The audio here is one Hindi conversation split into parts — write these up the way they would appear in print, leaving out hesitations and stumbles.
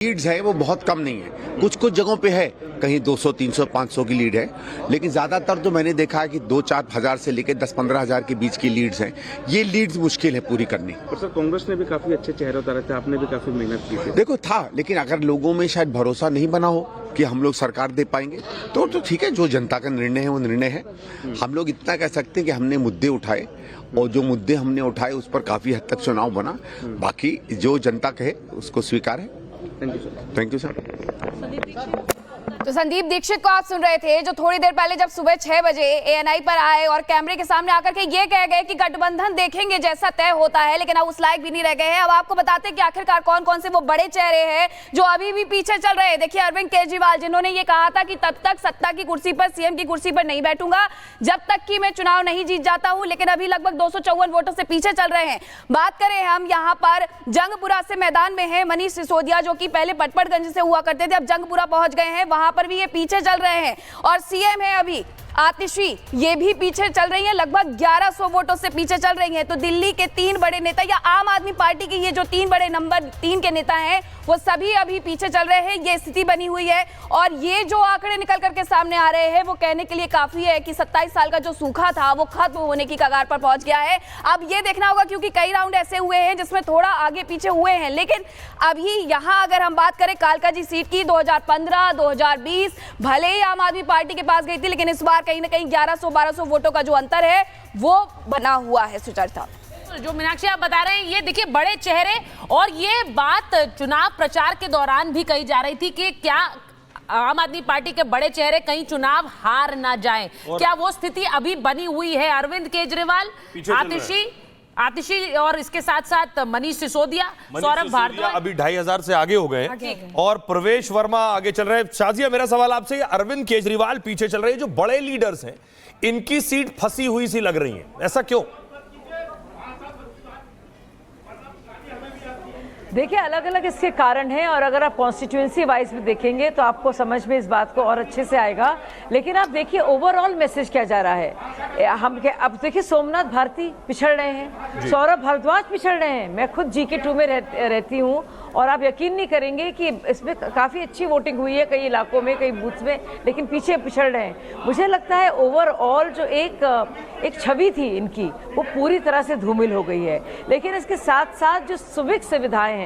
लीड्स है वो बहुत कम नहीं है, कुछ कुछ जगहों पे है, कहीं 200, 300, 500 की लीड है, लेकिन ज्यादातर तो मैंने देखा है कि 2-4 हजार से लेकर 10-15 हजार के बीच की लीड्स हैं। ये लीड्स मुश्किल है पूरी करनी। और सर कांग्रेस ने भी काफी अच्छे चेहरे उतारे थे, आपने भी काफी मेहनत की थी। देखो था, लेकिन अगर लोगों में शायद भरोसा नहीं बना हो कि हम लोग सरकार दे पाएंगे तो ठीक है, जो जनता का निर्णय है वो निर्णय है। हम लोग इतना कह सकते हैं कि हमने मुद्दे उठाए और जो मुद्दे हमने उठाए उस पर काफी हद तक चुनाव बना। बाकी जो जनता कहे उसको स्वीकार है। Thank you sir. तो संदीप दीक्षित को आप सुन रहे थे, जो थोड़ी देर पहले जब सुबह 6 बजे एएनआई पर आए और कैमरे के सामने आकर के ये कह गए कि गठबंधन देखेंगे जैसा तय होता है, लेकिन अब उस लायक भी नहीं रह गए हैं। अब आपको बताते हैं कि आखिरकार कौन कौन से वो बड़े चेहरे हैं जो अभी भी पीछे चल रहे हैं। देखिए, अरविंद केजरीवाल, जिन्होंने ये कहा था कि तब तक सत्ता की कुर्सी पर, सीएम की कुर्सी पर नहीं बैठूंगा जब तक कि मैं चुनाव नहीं जीत जाता हूं, लेकिन अभी लगभग 254 वोटों से पीछे चल रहे हैं। बात करें हम यहाँ पर जंगपुरा से मैदान में है मनीष सिसोदिया, जो कि पहले पटपड़गंज से हुआ करते थे, अब जंगपुरा पहुंच गए हैं। वहां पर भी ये पीछे चल रहे हैं। और सीएम है अभी आतिशी, ये भी पीछे चल रही है, लगभग 1100 वोटों से पीछे चल रही हैं। तो दिल्ली के 3 बड़े नेता या आम आदमी पार्टी के ये जो 3 बड़े नंबर 3 के नेता हैं, वो सभी अभी पीछे चल रहे हैं। ये स्थिति बनी हुई है और ये जो आंकड़े निकल करके सामने आ रहे हैं वो कहने के लिए काफी है कि 27 साल का जो सूखा था वो खत्म होने की कगार पर पहुंच गया है। अब ये देखना होगा, क्योंकि कई राउंड ऐसे हुए हैं जिसमें थोड़ा आगे पीछे हुए हैं, लेकिन अभी यहां अगर हम बात करें कालका जी सीट की, 2015, 2020 भले ही आम आदमी पार्टी के पास गई थी, लेकिन इस बार कहीं ना कहीं 1100-1200 वोटों का जो अंतर है वो बना हुआ है। सुचरिता, जो मीनाक्षी आप बता रहे हैं, ये देखिए बड़े चेहरे, और ये बात चुनाव प्रचार के दौरान भी कही जा रही थी कि क्या आम आदमी पार्टी के बड़े चेहरे kहीं चुनाव हार ना जाएं। क्या वो स्थिति अभी बनी हुई है? अरविंद केजरीवाल, आतिशी और इसके साथ साथ मनीष सिसोदिया, सौरभ भारद्वाज अभी 2500 से आगे हो गए और प्रवेश वर्मा आगे चल रहे हैं। शाजिया, मेरा सवाल आपसे, अरविंद केजरीवाल पीछे चल रहे हैं, जो बड़े लीडर्स हैं इनकी सीट फंसी हुई सी लग रही है, ऐसा क्यों? देखिए, अलग अलग इसके कारण हैं और अगर आप कॉन्स्टिट्यूएंसी वाइज भी देखेंगे तो आपको समझ में इस बात को और अच्छे से आएगा। लेकिन आप देखिए ओवरऑल मैसेज क्या जा रहा है। अब देखिए सोमनाथ भारती पिछड़ रहे हैं, सौरभ भारद्वाज पिछड़ रहे हैं। मैं खुद GK2 में रहती हूँ और आप यकीन नहीं करेंगे कि इसमें काफ़ी अच्छी वोटिंग हुई है कई इलाकों में, कई बूथ्स में, लेकिन पीछे पिछड़ रहे हैं। मुझे लगता है ओवरऑल जो एक छवि थी इनकी वो पूरी तरह से धूमिल हो गई है। लेकिन इसके साथ साथ जो सुविक सुविधाएं हैं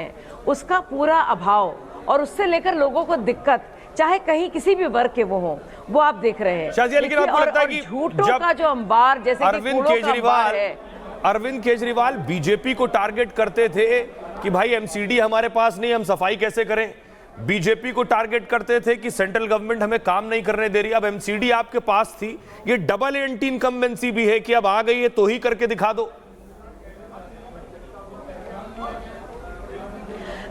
उसका पूरा अभाव और उससे लेकर लोगों को दिक्कत, चाहे कहीं किसी भी वर्ग के वो हों, वो आप देख रहे हैं। शाजिया, लेकिन आपको लगता है कि झूठों का जो अंबार, जैसे अरविंद केजरीवाल बीजेपी को टारगेट करते थे कि भाई MCD हमारे पास नहीं, हम सफाई कैसे करें। बीजेपी को टारगेट करते थे कि सेंट्रल गवर्नमेंट हमें काम नहीं करने दे रही। अब MCD आपके पास थी, ये डबल एंटी इनकम्बेंसी भी है कि अब आ गई है तो ही करके दिखा दो।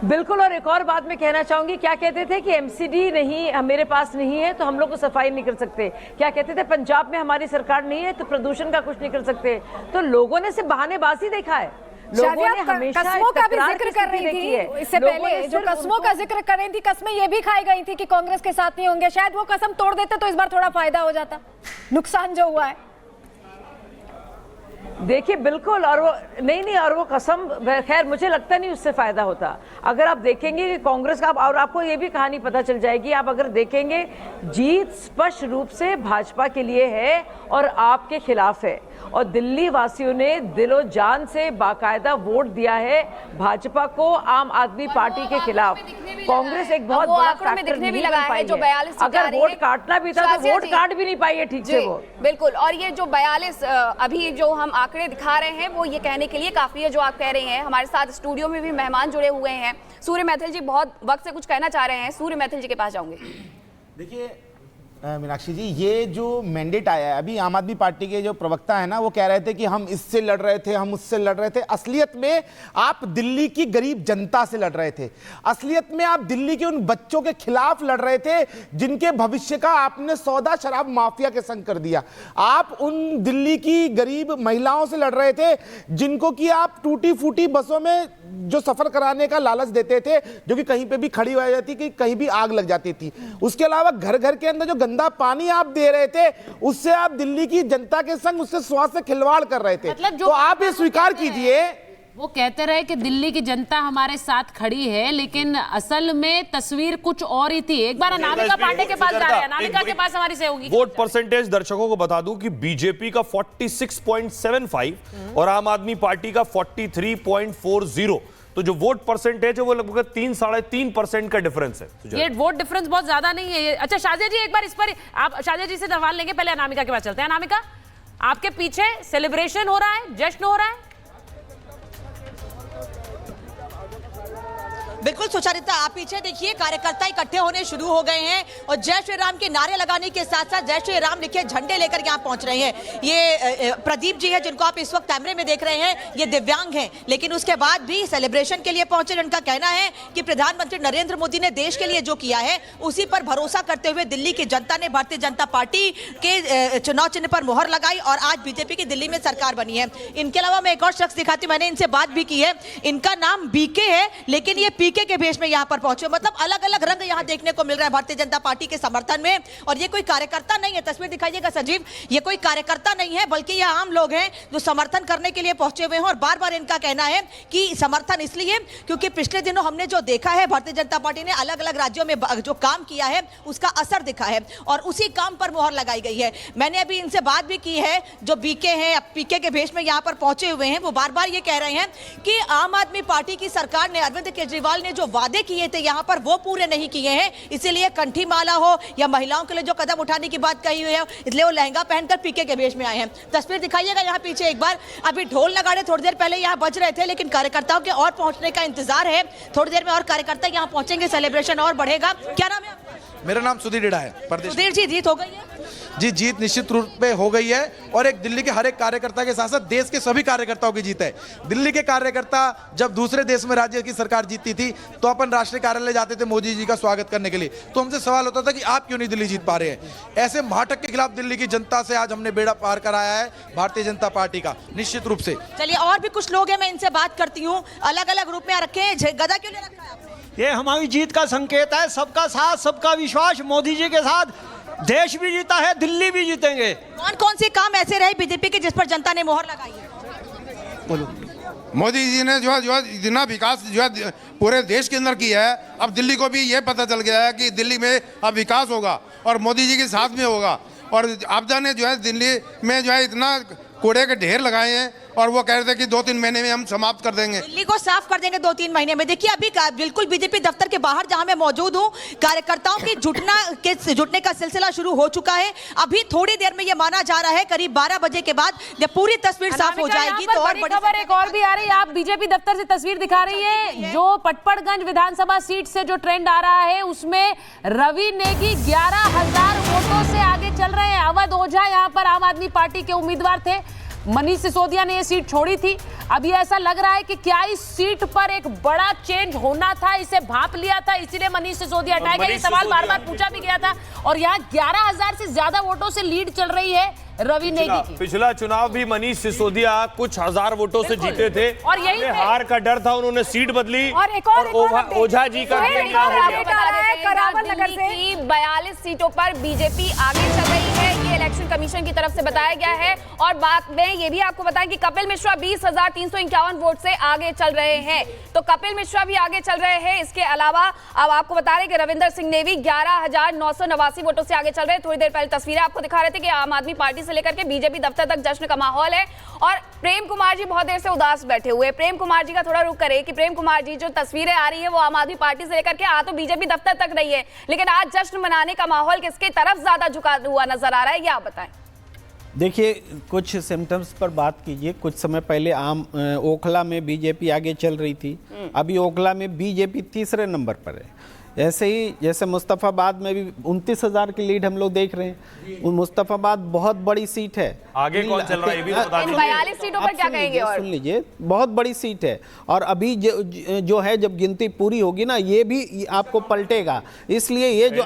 बिल्कुल। और एक और बात मैं कहना चाहूंगी, क्या कहते थे कि MCD नहीं मेरे पास नहीं है तो हम लोग को सफाई नहीं कर सकते। क्या कहते थे, पंजाब में हमारी सरकार नहीं है तो प्रदूषण का कुछ नहीं कर सकते। तो लोगों ने सिर्फ बहानेबाजी देखा है। लोगों ने हमेशा कस्मों का भी जिक्र कर रही थी इससे पहले, जो कस्मों का जिक्र कर रही थी, कस्में ये भी खाई गई थी कि कांग्रेस के साथ नहीं होंगे। शायद वो कसम तोड़ देते तो इस बार थोड़ा फायदा हो जाता, नुकसान जो हुआ है। देखिए बिल्कुल, और वो नहीं, और वो कसम, खैर मुझे लगता नहीं उससे फायदा होता। अगर आप देखेंगे कि कांग्रेस का, और आपको ये भी कहानी पता चल जाएगी, आप अगर देखेंगे जीत स्पष्ट रूप से भाजपा के लिए है और आपके खिलाफ है। और दिल्ली वासियों ने दिलो जान से बाकायदा वोट दिया है भाजपा को आम आदमी पार्टी के खिलाफ। कांग्रेस एक बहुत बड़ा फैक्टर नहीं बन पाई है। अगर वोट काटना भी था तो वोट काट भी नहीं पाई है ठीक से वो। बिल्कुल, और ये जो 42 अभी जो हम आंकड़े दिखा रहे हैं वो ये कहने के लिए काफी है जो आप कह रहे हैं। हमारे साथ स्टूडियो में भी मेहमान जुड़े हुए हैं। सूर्य मैथिल जी बहुत वक्त से कुछ कहना चाह रहे हैं। सूर्य मैथिल जी के पास जाऊंगे। देखिए मीनाक्षी जी, ये जो मैंडेट आया है, अभी आम आदमी पार्टी के जो प्रवक्ता है ना, वो कह रहे थे कि हम इससे लड़ रहे थे, हम उससे लड़ रहे थे। असलियत में आप दिल्ली की गरीब जनता से लड़ रहे थे। असलियत में आप दिल्ली के उन बच्चों के खिलाफ लड़ रहे थे जिनके भविष्य का आपने सौदा शराब माफिया के संग कर दिया। आप उन दिल्ली की गरीब महिलाओं से लड़ रहे थे जिनको कि आप टूटी फूटी बसों में जो सफर कराने का लालच देते थे, जो कि कहीं पे भी खड़ी हो जाती, कि कहीं भी आग लग जाती थी। उसके अलावा घर घर के अंदर जो गंदा पानी आप दे रहे थे, उससे आप दिल्ली की जनता के संग उससे स्वास्थ्य से खिलवाड़ कर रहे थे। मतलब तो आप ये स्वीकार कीजिए वो कहते रहे कि दिल्ली की जनता हमारे साथ खड़ी है, लेकिन असल में तस्वीर कुछ और ही थी। एक बार अनामिका पांडे के पास जा रहे हैं, अनामिका के पास हमारी सहयोगी। वोट परसेंटेज दर्शकों को बता दूं कि बीजेपी का 46.75 और आम आदमी पार्टी का 43.40। तो जो वोट परसेंटेज है वो लगभग 3-3.5% का डिफरेंस है। ये वोट डिफरेंस बहुत ज्यादा नहीं है ये। अच्छा शाजिया जी, एक बार इस पर आप शाजिया जी से सवाल लेंगे, पहले अनामिका के पास चलते हैं। अनामिका, आपके पीछे सेलिब्रेशन हो रहा है, जश्न हो रहा है? बिल्कुल सुचारिता, आप पीछे देखिए, कार्यकर्ता इकट्ठे होने शुरू हो गए हैं और जय श्री राम के नारे लगाने के साथ साथ जय श्री राम लिखे झंडे लेकर यहाँ पहुंच रहे हैं। ये प्रदीप जी है जिनको आप इस वक्त कैमरे में देख रहे हैं, ये दिव्यांग हैं, लेकिन उसके बाद भी सेलिब्रेशन के लिए पहुंचे। उनका कहना है कि प्रधानमंत्री नरेंद्र मोदी ने देश के लिए जो किया है उसी पर भरोसा करते हुए दिल्ली की जनता ने भारतीय जनता पार्टी के चुनाव चिन्ह पर मोहर लगाई और आज बीजेपी की दिल्ली में सरकार बनी है। इनके अलावा मैं एक और शख्स दिखाती हूं, मैंने इनसे बात भी की है, इनका नाम बीके है, लेकिन ये पीके के भेष में यहां पर पहुंचे। मतलब अलग अलग रंग यहां देखने को मिल रहा है भारतीय जनता पार्टी के समर्थन में। और ये कोई कार्यकर्ता नहीं है, तस्वीर दिखाइएगा सजीव, ये कोई कार्यकर्ता नहीं है बल्कि ये आम लोग हैं जो समर्थन करने के लिए पहुंचे हुए हैं। और बार बार इनका कहना है कि समर्थन इसलिए क्योंकि पिछले दिनों हमने जो देखा है भारतीय जनता पार्टी ने अलग अलग राज्यों में जो काम किया है उसका असर दिखा है और उसी काम पर मोहर लगाई गई है। मैंने अभी इनसे बात भी की है, जो बीके हैं, पीके के भेष में यहां पर पहुंचे हुए हैं, वो बार बार ये कह रहे हैं कि आम आदमी पार्टी की सरकार ने, अरविंद केजरीवाल ने जो वादे किए थे यहां पर वो पूरे नहीं किए हैं, इसीलिए कंठी माला हो या महिलाओं के लिए जो कदम उठाने की बात कही हुई है इसलिए वो लहंगा पहनकर पीके के भेष में आए हैं। तस्वीर दिखाइएगा यहाँ पीछे एक बार, अभी ढोल नगाड़े थोड़ी देर पहले यहाँ बज रहे थे, लेकिन कार्यकर्ताओं के और पहुंचने का इंतजार है। थोड़ी देर में और कार्यकर्ता यहाँ पहुंचेंगे, सेलिब्रेशन और बढ़ेगा। क्या नाम है आपका? मेरा नाम सुधीर डेढ़ा है। सुधीर जी, जीत हो गई है? जी, जीत निश्चित रूप पे हो गई है और एक दिल्ली के हर एक कार्यकर्ता के साथ साथ देश के सभी कार्यकर्ताओं की जीत है। दिल्ली के कार्यकर्ता जब दूसरे देश में राज्य की सरकार जीतती थी तो अपन राष्ट्रीय कार्यालय जाते थे मोदी जी का स्वागत करने के लिए, तो हमसे सवाल होता था कि आप क्यों नहीं दिल्ली जीत पा रहे हैं। ऐसे महाटक के खिलाफ दिल्ली की जनता से आज हमने बेड़ा पार कराया है भारतीय जनता पार्टी का, निश्चित रूप से। चलिए, और भी कुछ लोग हैं, मैं इनसे बात करती हूँ। अलग अलग रूप में रखे हैं, गदा क्यों ले रखा है आपने? ये हमारी जीत का संकेत है। सबका साथ, सबका विश्वास, मोदी जी के साथ देश भी जीता है, दिल्ली भी जीतेंगे। कौन कौन से काम ऐसे रहे बीजेपी के जिस पर जनता ने मोहर लगाई है? बोलो। मोदी जी ने जो है इतना विकास जो है पूरे देश के अंदर किया है, अब दिल्ली को भी ये पता चल गया है कि दिल्ली में अब विकास होगा और मोदी जी के साथ में होगा। और आपदा ने जो है दिल्ली में जो है इतना कूड़े के ढेर लगाए हैं और वो कह रहे थे कि 2-3 महीने में हम समाप्त कर देंगे, दिल्ली को साफ कर देंगे 2-3 महीने में। देखिए, अभी बिल्कुल बीजेपी दफ्तर के बाहर जहां मैं मौजूद हूं, कार्यकर्ताओं की जुटने का सिलसिला शुरू हो चुका है। अभी थोड़ी देर में ये माना जा रहा है करीब 12 बजे के बाद जब पूरी तस्वीर साफ हो जाएगी तो और बड़ी खबर एक और भी आ रही है। आप बीजेपी दफ्तर से तस्वीर दिखा रही है, जो पटपड़गंज विधानसभा सीट से जो ट्रेंड आ रहा है उसमें रवि नेगी 11,000 वोटों से आगे चल रहे हैं। अवध ओझा यहाँ पर आम आदमी पार्टी के उम्मीदवार थे, मनीष सिसोदिया ने ये सीट छोड़ी थी। अब ये ऐसा लग रहा है कि क्या इस सीट पर एक बड़ा चेंज होना था, इसे भांप लिया था, इसीलिए मनीष सिसोदिया हटाया गया। ये सवाल बार बार पूछा भी गया था और यहाँ 11,000 से ज्यादा वोटों से लीड चल रही है रवि नेगी की। पिछला चुनाव भी मनीष सिसोदिया कुछ हजार वोटों से जीते थे और यही हार का डर था, उन्होंने सीट बदली और ओझा जी का 42 सीटों पर बीजेपी आगे चल रही है, ये इलेक्शन कमीशन की तरफ से बताया गया है। और बात में ये भी आपको बताएं कि कपिल मिश्रा 20,351 वोट से आगे चल रहे हैं, तो कपिल मिश्रा भी आगे चल रहे हैं। इसके अलावा अब आपको बता रहे कि रविंदर सिंह ने भी 11,989 वोटों से आगे चल रहे हैं। थोड़ी देर पहले तस्वीरें आपको दिखा रहे थे कि आम आदमी पार्टी से लेकर के बीजेपी दफ्तर तक जश्न का माहौल है। और प्रेम कुमार जी बहुत देर से उदास बैठे हुए। प्रेम कुमार जी का थोड़ा रुख करे कि प्रेम कुमार जी, जो तस्वीरें आ रही है वो आम आदमी पार्टी से लेकर के आ तो बीजेपी दफ्तर तक रही है, लेकिन आज जश्न मनाने का माहौल किसकी तरफ ज्यादा झुका हुआ नजर आ रहा है, ये आप बताएं। देखिए, कुछ सिम्टम्स पर बात कीजिए। कुछ समय पहले ओखला में बीजेपी आगे चल रही थी, अभी ओखला में बीजेपी तीसरे नंबर पर है। ऐसे ही जैसे मुस्तफाबाद में भी 29,000 की लीड हम लोग देख रहे हैं। मुस्तफाबाद बहुत बड़ी सीट है, आगे कौन चल रहा है ये भी बता दीजिए। 42 सीटों पर क्या कहेंगे? और सुन लीजिए, बहुत बड़ी सीट है और अभी जो है जब गिनती पूरी होगी ना, ये भी आपको पलटेगा। इसलिए ये जो